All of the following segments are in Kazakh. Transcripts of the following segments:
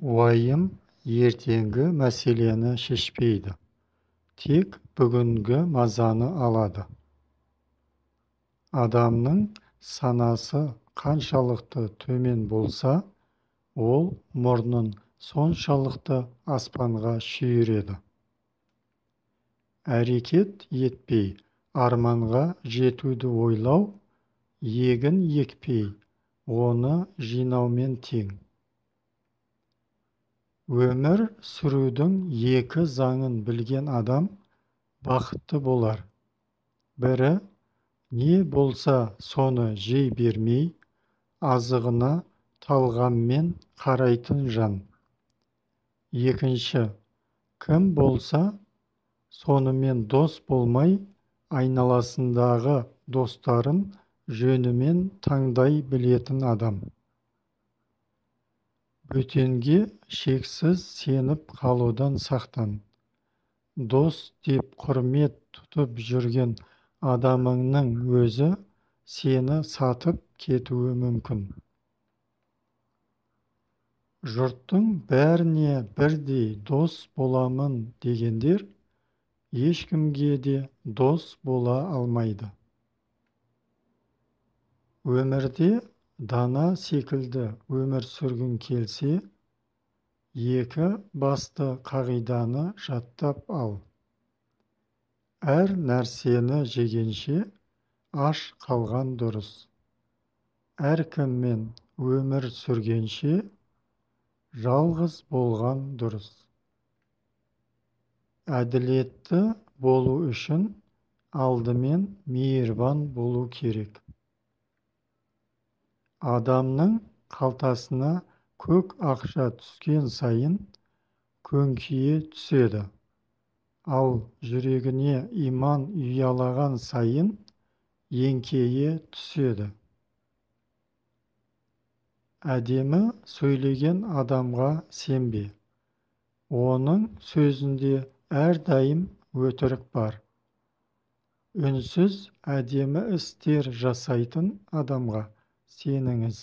Уайым ертеңгі мәселені шешпейді, тек бүгінгі мазаны алады. Адамның санасы қаншалықты төмен болса, ол мұрнын соншалықты аспанға шүйіреді. Әрекет етпей, арманға жетуді ойлау, егін екпей, оны жинаумен тең. Өмір сүрудің екі заңын білген адам бақытты болар. Бірі, не болса соны жей бермей, азығына талғаммен қарайтын жан. Екінші, кім болса сонымен дос болмай, айналасындағы достарын жөнімен таңдай білетін адам. Бөтенге шексіз сеніп қалудан сақтан. Дос деп құрмет тұтып жүрген адамыңның өзі сені сатып кетуі мүмкін. Жұрттың бәріне бірдей дос боламын дегендер ешкімге де дос бола алмайды. Өмірде дана секілді өмір сүргің келсе, екі басты қағиданы жаттап ал. Әр нәрсені жегенше аш қалған дұрыс. Әркіммен өмір сүргенше жалғыз болған дұрыс. Әділетті болу үшін алдымен мейірбан болу керек. Адамның қалтасына көк ақша түскен сайын көңкие түседі, ал жүрегіне иман ұялаған сайын еңкейе түседі. Әдемі сөйлеген адамға сенбе, оның сөзінде әрдайым өтірік бар. Үнсіз әдемі істер жасайтын адамға сеніңіз.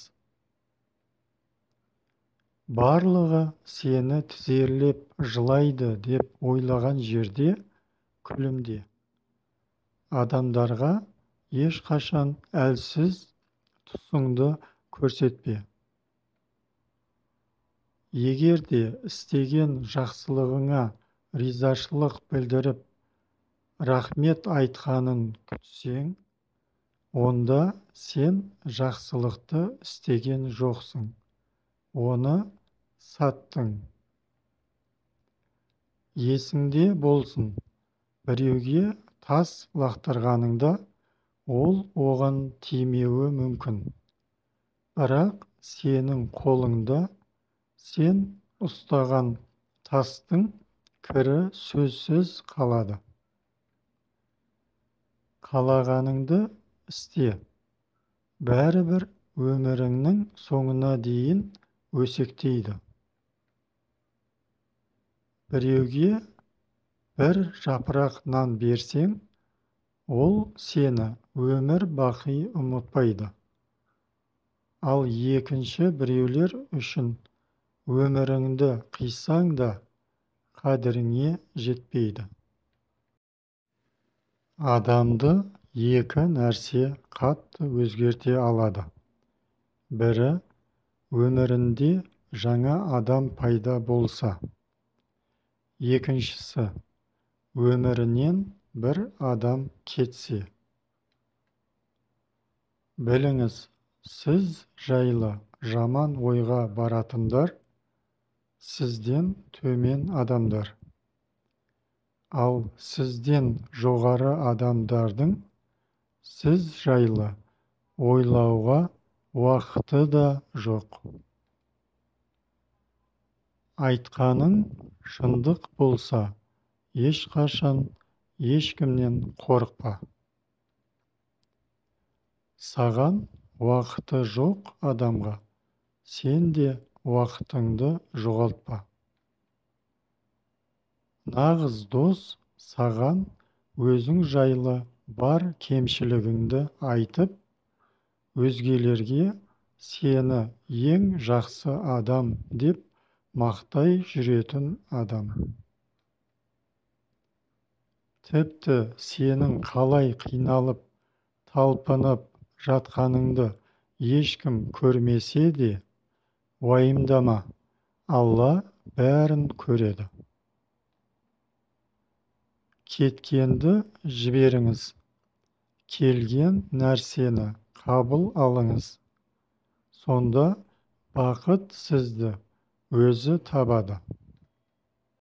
Барлығы сені тізерлеп жылайды деп ойлаған жерде күлімде. Адамдарға ешқашан әлсіз тұсыңды көрсетпе. Егер де істеген жақсылығыңа ризашылық білдіріп, рахмет айтқанын күтсең, онда сен жақсылықты істеген жоқсың, оны саттың. Есіңде болсын, біреуге тас лақтырғаныңда ол оған тимеуі мүмкін. Бірақ сенің қолыңда сен ұстаған тастың кірі сөзсіз қалады. Қалағаныңды істе, бәрібір өміріңнің соңына дейін өсектейді. Біреуге бір жапырақ нан берсең, ол сені өмір бақи ұмытпайды. Ал екінші біреулер үшін өміріңді қисаң да қадіріңе жетпейді. Адамды екі нәрсе қатты өзгерте алады. Бірі, өмірінде жаңа адам пайда болса. Екіншісі, өмірінен бір адам кетсе. Біліңіз, сіз жайлы жаман ойға баратындар сізден төмен адамдар. Ал сізден жоғары адамдардың сіз жайлы ойлауға уақыты да жоқ. Айтқаның шындық болса, ешқашан ешкімнен қорықпа. Саған уақыты жоқ адамға сен де уақытыңды жоғалтпа. Нағыз дос саған өзің жайлы бар кемшілігіңді айтып, өзгелерге сені ең жақсы адам деп мақтай жүретін адам. Тіпті сенің қалай қиналып, талпынып жатқаныңды ешкім көрмесе де, уайымдама, Алла бәрін көреді. Кеткенді жіберіңіз, келген нәрсені қабыл алыңыз. Сонда бақыт сізді өзі табады.